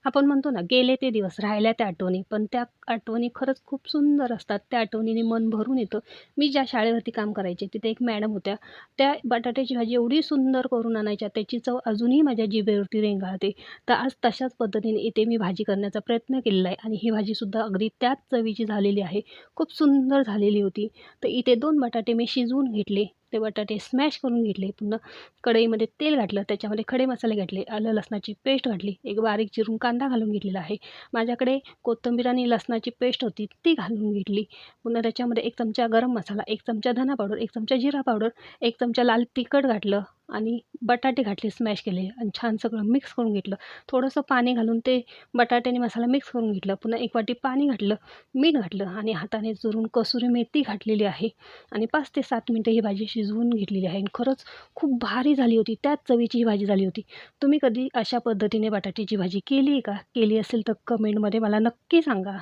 आपण म्हणतो ना, गेले ते दिवस, राहिल्या त्या आठवणी. पण त्या आठवणी खरंच खूप सुंदर असतात. त्या आठवणींनी मन भरून येतं. मी ज्या शाळेवरती काम करायचे, तिथे एक मॅडम होत्या. त्या बटाट्याची भाजी एवढी सुंदर करून आणायच्या, त्याची चव अजूनही माझ्या जिभेवरती रेंगाळते. तर आज तशाच पद्धतीने इथे मी भाजी करण्याचा प्रयत्न केलेला आहे आणि ही भाजीसुद्धा अगदी त्याच चवीची झालेली आहे. खूप सुंदर झालेली होती. तर इथे 2 बटाटे मी शिजवून घेतले. ते बटाटे स्मॅश करून घेतले. पुन्हा कढईमध्ये तेल घातलं, त्याच्यामध्ये खडे मसाले घातले, आलं लसणाची पेस्ट घातली, एक बारीक चिरून कांदा घालून घेतलेला आहे. माझ्याकडे कोथिंबीर आणि लसणाची पेस्ट होती ती घालून घेतली. पुन्हा त्याच्यामध्ये 1 चमचा गरम मसाला, 1 चमचा धना पावडर, 1 चमचा जिरा पावडर, 1 चमचा लाल तिखट घातलं आणि बटाटे घातले स्मॅश केले आणि छान सगळं मिक्स करून घेतलं. थोडंसं पाणी घालून ते बटाटे आणि मसाला मिक्स करून घेतलं. पुन्हा 1 वाटी पाणी घातलं, मीठ घातलं आणि हाताने चुरून कसुरी मेथी घातलेली आहे आणि 5 ते 7 मिनिटं ही भाजी शिजवून घेतलेली आहे आणि खरंच खूप भारी झाली होती. त्याच चवीची ही भाजी झाली होती. तुम्ही कधी अशा पद्धतीने बटाट्याची भाजी केली आहे का? केली असेल तर कमेंटमध्ये मला नक्की सांगा.